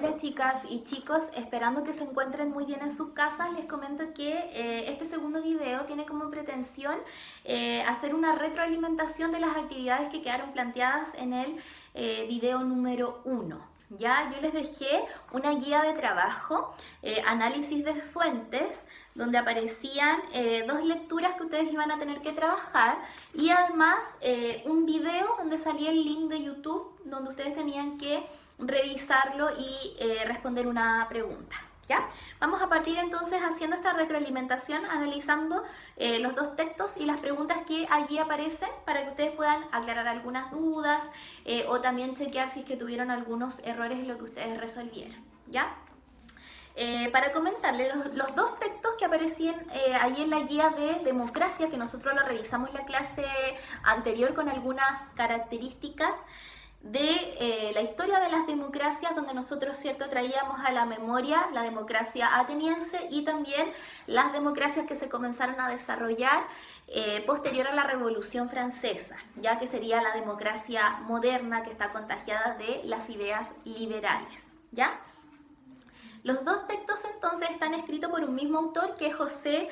Hola chicas y chicos, esperando que se encuentren muy bien en sus casas, les comento que este segundo video tiene como pretensión hacer una retroalimentación de las actividades que quedaron planteadas en el video número 1. Ya, yo les dejé una guía de trabajo, análisis de fuentes, donde aparecían dos lecturas que ustedes iban a tener que trabajar y además un video donde salía el link de YouTube donde ustedes tenían que revisarlo y responder una pregunta. ¿Ya? Vamos a partir entonces haciendo esta retroalimentación, analizando los dos textos y las preguntas que allí aparecen para que ustedes puedan aclarar algunas dudas o también chequear si es que tuvieron algunos errores en lo que ustedes resolvieron. ¿Ya? Para comentarles, los dos textos que aparecían ahí en la guía de democracia, que nosotros lo revisamos en la clase anterior con algunas características de la historia de las democracias, donde nosotros, ¿cierto?, traíamos a la memoria la democracia ateniense y también las democracias que se comenzaron a desarrollar posterior a la Revolución Francesa, ya que sería la democracia moderna que está contagiada de las ideas liberales, ¿ya? Los dos textos entonces están escritos por un mismo autor, que es José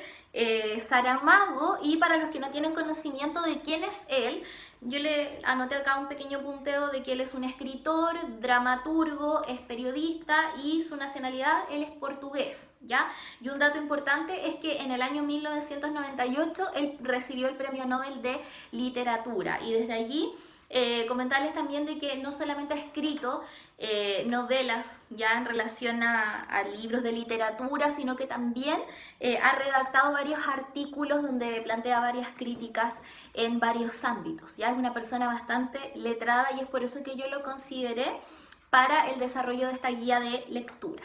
Saramago, y para los que no tienen conocimiento de quién es él, yo le anoté acá un pequeño punteo de que él es un escritor, dramaturgo, es periodista y su nacionalidad, él es portugués, ¿ya? Y un dato importante es que en el año 1998 él recibió el Premio Nobel de Literatura y desde allí comentarles también de que no solamente ha escrito novelas ya en relación a libros de literatura, sino que también ha redactado varios artículos donde plantea varias críticas en varios ámbitos. Ya es una persona bastante letrada y es por eso que yo lo consideré para el desarrollo de esta guía de lectura.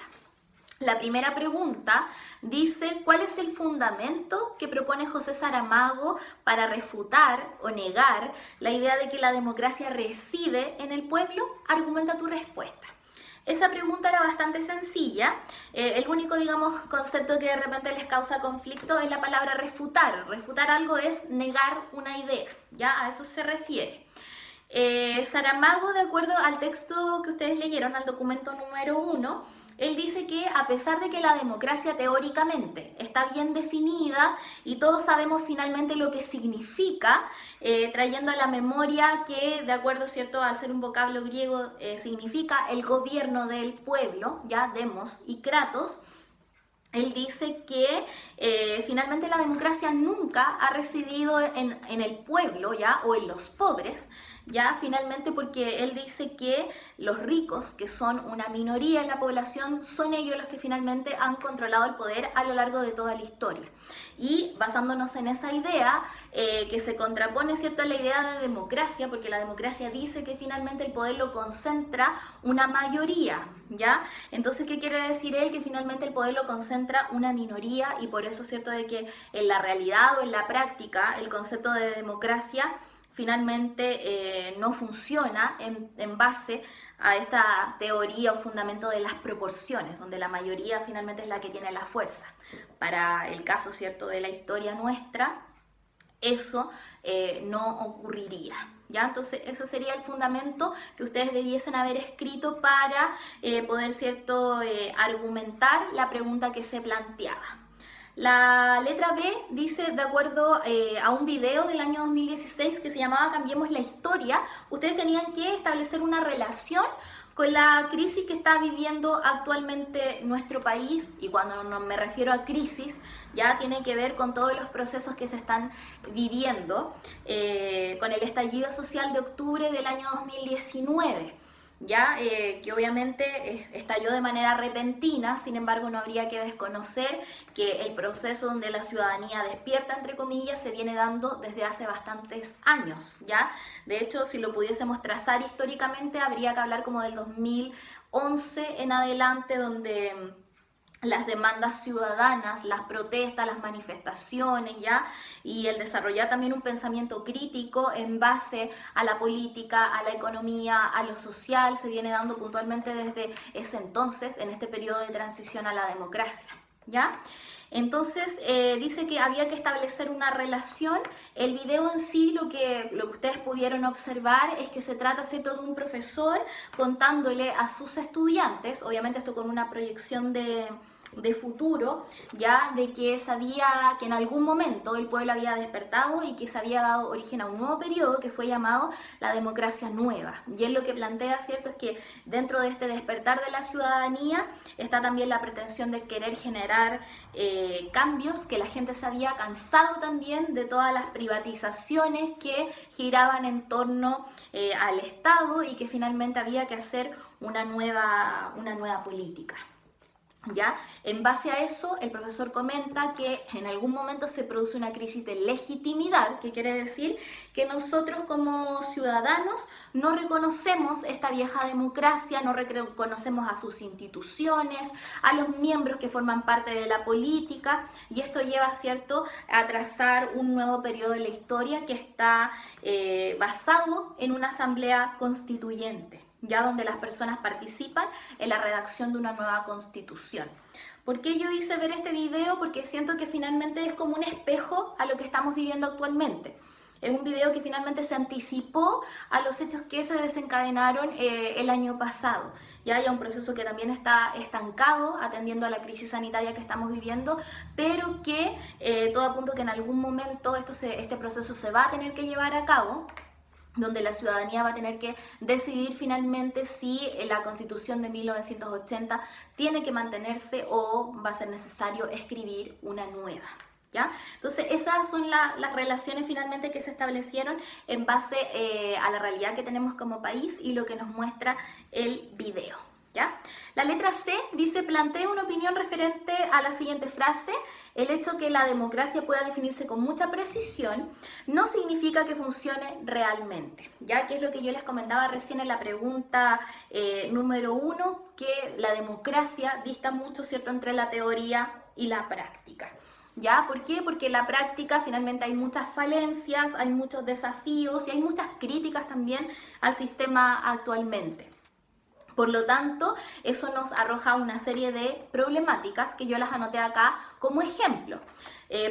La primera pregunta dice: ¿cuál es el fundamento que propone José Saramago para refutar o negar la idea de que la democracia reside en el pueblo? Argumenta tu respuesta. Esa pregunta era bastante sencilla. El único, digamos, concepto que de repente les causa conflicto es la palabra refutar. Refutar algo es negar una idea, ¿ya? A eso se refiere. Saramago, de acuerdo al texto que ustedes leyeron, al documento número 1, él dice que a pesar de que la democracia teóricamente está bien definida y todos sabemos finalmente lo que significa, trayendo a la memoria que, de acuerdo, ¿cierto?, al ser un vocablo griego, significa el gobierno del pueblo, ya, demos y kratos. Él dice que finalmente la democracia nunca ha residido en el pueblo, ¿ya?, o en los pobres, ya, finalmente, porque él dice que los ricos, que son una minoría en la población, son ellos los que finalmente han controlado el poder a lo largo de toda la historia. Y basándonos en esa idea, que se contrapone, ¿cierto?, a la idea de democracia, porque la democracia dice que finalmente el poder lo concentra una mayoría, ¿ya? Entonces, ¿qué quiere decir él? Que finalmente el poder lo concentra una minoría y por eso, ¿cierto?, de que en la realidad o en la práctica el concepto de democracia finalmente no funciona en base a esta teoría o fundamento de las proporciones, donde la mayoría finalmente es la que tiene la fuerza. Para el caso, ¿cierto?, de la historia nuestra, eso no ocurriría, ¿ya? Entonces ese sería el fundamento que ustedes debiesen haber escrito para poder, ¿cierto?, argumentar la pregunta que se planteaba. La letra B dice, de acuerdo a un video del año 2016 que se llamaba Cambiemos la Historia, ustedes tenían que establecer una relación con la crisis que está viviendo actualmente nuestro país, y cuando no me refiero a crisis, ya tiene que ver con todos los procesos que se están viviendo con el estallido social de octubre del año 2019. Ya que obviamente estalló de manera repentina, sin embargo no habría que desconocer que el proceso donde la ciudadanía despierta, entre comillas, se viene dando desde hace bastantes años, ¿ya? De hecho, si lo pudiésemos trazar históricamente, habría que hablar como del 2011 en adelante, donde las demandas ciudadanas, las protestas, las manifestaciones, ¿ya? Y el desarrollar también un pensamiento crítico en base a la política, a la economía, a lo social, se viene dando puntualmente desde ese entonces, en este periodo de transición a la democracia, ¿ya? Entonces dice que había que establecer una relación. El video en sí, lo que ustedes pudieron observar es que se trata, ¿cierto?, de un profesor contándole a sus estudiantes, obviamente esto con una proyección de futuro, ya, de que sabía que en algún momento el pueblo había despertado y que se había dado origen a un nuevo periodo que fue llamado la democracia nueva. Y él lo que plantea, ¿cierto?, es que dentro de este despertar de la ciudadanía está también la pretensión de querer generar cambios, que la gente se había cansado también de todas las privatizaciones que giraban en torno al Estado y que finalmente había que hacer una nueva política. ¿Ya? En base a eso, el profesor comenta que en algún momento se produce una crisis de legitimidad, que quiere decir que nosotros como ciudadanos no reconocemos esta vieja democracia, no reconocemos a sus instituciones, a los miembros que forman parte de la política, y esto lleva, ¿cierto?, a trazar un nuevo periodo de la historia que está basado en una asamblea constituyente, ya, donde las personas participan en la redacción de una nueva constitución. ¿Por qué yo hice ver este video? Porque siento que finalmente es como un espejo a lo que estamos viviendo actualmente. Es un video que finalmente se anticipó a los hechos que se desencadenaron el año pasado. Ya hay un proceso que también está estancado, atendiendo a la crisis sanitaria que estamos viviendo, pero que todo apunta que en algún momento este proceso se va a tener que llevar a cabo, donde la ciudadanía va a tener que decidir finalmente si la Constitución de 1980 tiene que mantenerse o va a ser necesario escribir una nueva, ¿ya? Entonces esas son las relaciones finalmente que se establecieron en base a la realidad que tenemos como país y lo que nos muestra el video, ¿ya? La letra C dice: plantea una opinión referente a la siguiente frase: el hecho que la democracia pueda definirse con mucha precisión no significa que funcione realmente, ya que es lo que yo les comentaba recién en la pregunta número 1, que la democracia dista mucho, ¿cierto?, entre la teoría y la práctica. ¿Ya? ¿Por qué? Porque en la práctica finalmente hay muchas falencias, hay muchos desafíos y hay muchas críticas también al sistema actualmente. Por lo tanto, eso nos arroja una serie de problemáticas que yo las anoté acá como ejemplo.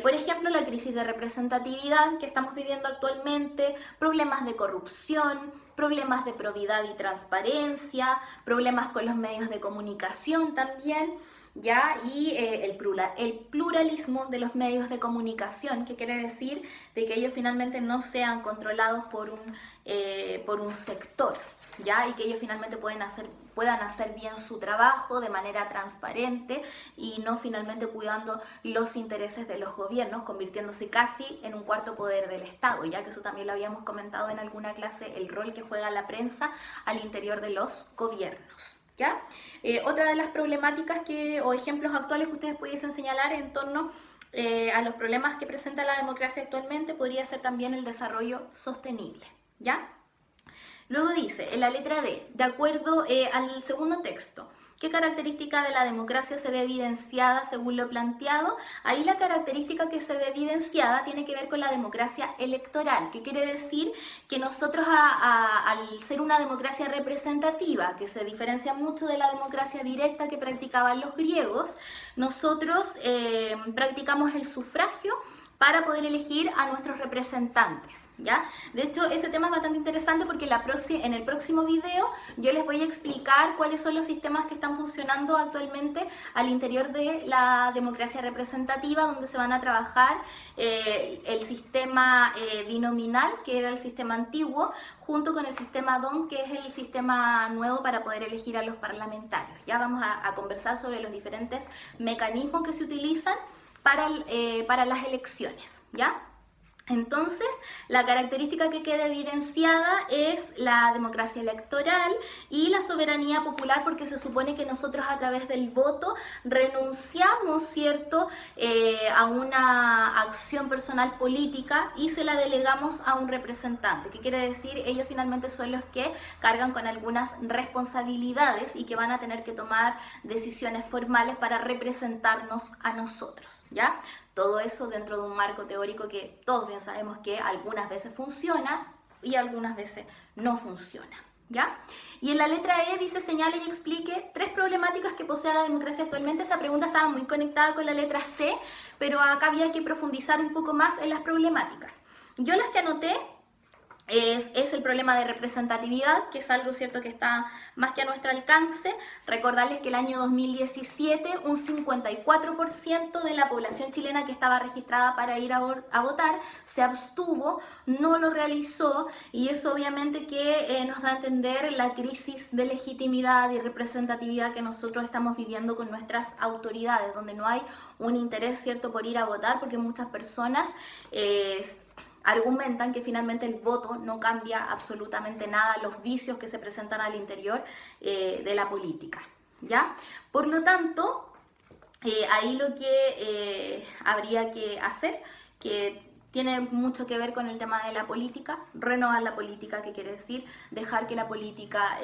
Por ejemplo, la crisis de representatividad que estamos viviendo actualmente, problemas de corrupción, problemas de probidad y transparencia, problemas con los medios de comunicación también, ¿ya? Y el pluralismo de los medios de comunicación, que quiere decir de que ellos finalmente no sean controlados por un sector, ¿ya? Y que ellos finalmente puedan hacer bien su trabajo de manera transparente y no finalmente cuidando los intereses de los gobiernos, convirtiéndose casi en un cuarto poder del Estado, ya que eso también lo habíamos comentado en alguna clase, el rol que juega la prensa al interior de los gobiernos. ¿Ya? Otra de las problemáticas o ejemplos actuales que ustedes pudiesen señalar en torno a los problemas que presenta la democracia actualmente podría ser también el desarrollo sostenible, ¿ya? Luego dice, en la letra D, de acuerdo al segundo texto, ¿qué característica de la democracia se ve evidenciada según lo planteado? Ahí la característica que se ve evidenciada tiene que ver con la democracia electoral, que quiere decir que nosotros al ser una democracia representativa, que se diferencia mucho de la democracia directa que practicaban los griegos, nosotros practicamos el sufragio para poder elegir a nuestros representantes, ¿ya? De hecho, ese tema es bastante interesante porque en el próximo video yo les voy a explicar cuáles son los sistemas que están funcionando actualmente al interior de la democracia representativa, donde se van a trabajar el sistema binominal, que era el sistema antiguo, junto con el sistema DON, que es el sistema nuevo para poder elegir a los parlamentarios. Ya vamos a conversar sobre los diferentes mecanismos que se utilizan para las elecciones, ¿ya? Entonces, la característica que queda evidenciada es la democracia electoral y la soberanía popular, porque se supone que nosotros a través del voto renunciamos, ¿cierto?, a una acción personal política y se la delegamos a un representante. ¿Qué quiere decir? Ellos finalmente son los que cargan con algunas responsabilidades y que van a tener que tomar decisiones formales para representarnos a nosotros, ¿ya? Todo eso dentro de un marco teórico que todos bien sabemos que algunas veces funciona y algunas veces no funciona, ¿Ya? Y en la letra E dice señale y explique 3 problemáticas que posee la democracia actualmente. Esa pregunta estaba muy conectada con la letra C, pero acá había que profundizar un poco más en las problemáticas. Yo las que anoté es el problema de representatividad, que es algo cierto que está más que a nuestro alcance. Recordarles que el año 2017 un 54% de la población chilena que estaba registrada para ir a votar se abstuvo, no lo realizó, y eso obviamente que nos da a entender la crisis de legitimidad y representatividad que nosotros estamos viviendo con nuestras autoridades, donde no hay un interés cierto por ir a votar, porque muchas personas argumentan que finalmente el voto no cambia absolutamente nada los vicios que se presentan al interior de la política, ¿ya? Por lo tanto, ahí lo que habría que hacer, que tiene mucho que ver con el tema de la política, renovar la política, que quiere decir dejar que la política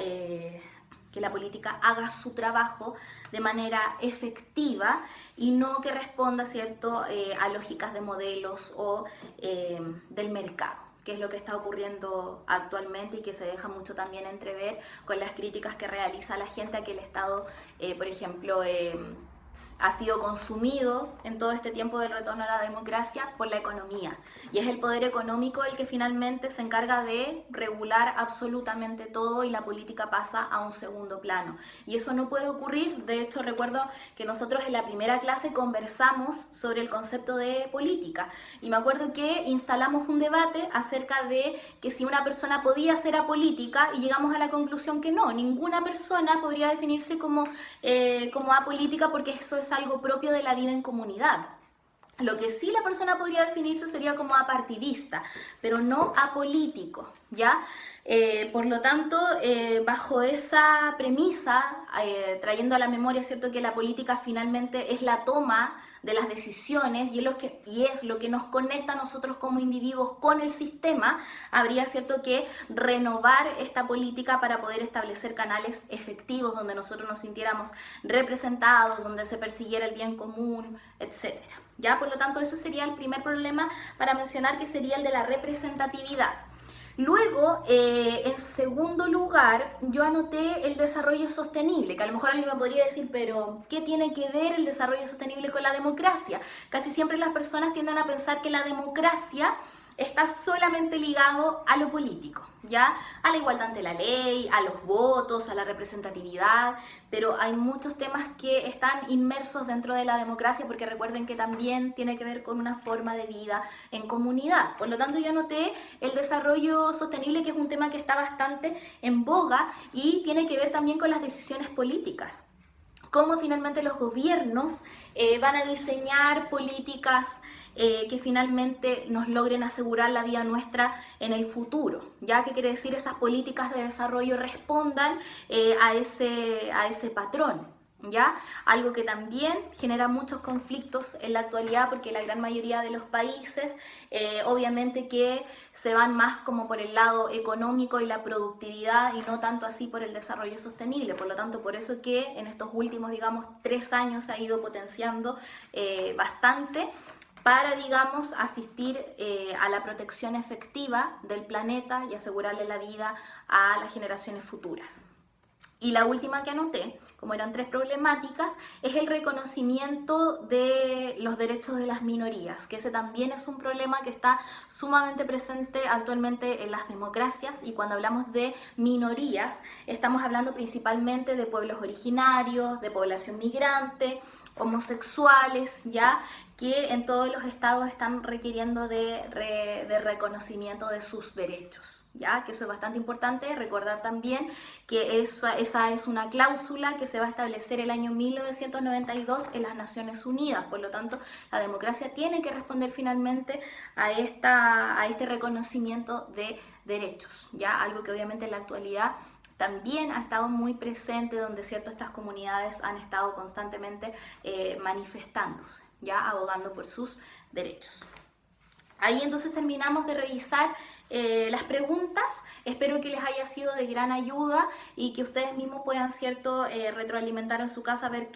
haga su trabajo de manera efectiva y no que responda, ¿cierto?, a lógicas de modelos o del mercado, que es lo que está ocurriendo actualmente y que se deja mucho también entrever con las críticas que realiza la gente a que el Estado, por ejemplo, ha sido consumido en todo este tiempo del retorno a la democracia por la economía. Y es el poder económico el que finalmente se encarga de regular absolutamente todo y la política pasa a un segundo plano. Y eso no puede ocurrir. De hecho, recuerdo que nosotros en la primera clase conversamos sobre el concepto de política. Y me acuerdo que instalamos un debate acerca de que si una persona podía ser apolítica y llegamos a la conclusión que no, ninguna persona podría definirse como apolítica porque eso es algo propio de la vida en comunidad. Lo que sí la persona podría definirse sería como apartidista, pero no apolítico, ¿ya? Por lo tanto, bajo esa premisa, trayendo a la memoria, ¿cierto?, que la política finalmente es la toma de las decisiones y es lo que nos conecta a nosotros como individuos con el sistema, habría, ¿cierto?, que renovar esta política para poder establecer canales efectivos donde nosotros nos sintiéramos representados, donde se persiguiera el bien común, etcétera. ¿Ya? Por lo tanto, eso sería el primer problema para mencionar, que sería el de la representatividad. Luego, en segundo lugar, yo anoté el desarrollo sostenible, que a lo mejor alguien me podría decir, pero ¿qué tiene que ver el desarrollo sostenible con la democracia? Casi siempre las personas tienden a pensar que la democracia está solamente ligado a lo político, ¿ya? A la igualdad ante la ley, a los votos, a la representatividad, pero hay muchos temas que están inmersos dentro de la democracia, porque recuerden que también tiene que ver con una forma de vida en comunidad. Por lo tanto, yo anoté el desarrollo sostenible, que es un tema que está bastante en boga y tiene que ver también con las decisiones políticas. Cómo finalmente los gobiernos van a diseñar políticas que finalmente nos logren asegurar la vida nuestra en el futuro, ¿ya? ¿Qué quiere decir? Esas políticas de desarrollo respondan a ese patrón, ¿ya? Algo que también genera muchos conflictos en la actualidad, porque la gran mayoría de los países obviamente que se van más como por el lado económico y la productividad y no tanto así por el desarrollo sostenible. Por lo tanto, por eso que en estos últimos, digamos, 3 años se ha ido potenciando bastante para, digamos, asistir a la protección efectiva del planeta y asegurarle la vida a las generaciones futuras. Y la última que anoté, como eran 3 problemáticas, es el reconocimiento de los derechos de las minorías, que ese también es un problema que está sumamente presente actualmente en las democracias, y cuando hablamos de minorías estamos hablando principalmente de pueblos originarios, de población migrante, homosexuales, ya que en todos los estados están requiriendo de reconocimiento de sus derechos. ¿Ya? Que eso es bastante importante. Recordar también que esa es una cláusula que se va a establecer el año 1992 en las Naciones Unidas. Por lo tanto, la democracia tiene que responder finalmente a este reconocimiento de derechos, ¿ya? Algo que obviamente en la actualidad también ha estado muy presente, donde estas comunidades han estado constantemente manifestándose, ¿ya? Abogando por sus derechos. Ahí entonces terminamos de revisar las preguntas. Espero que les haya sido de gran ayuda y que ustedes mismos puedan, retroalimentar en su casa, ver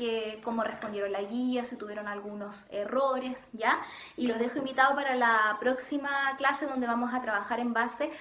cómo respondieron la guía, si tuvieron algunos errores, ¿ya? Y los dejo invitados para la próxima clase, donde vamos a trabajar en base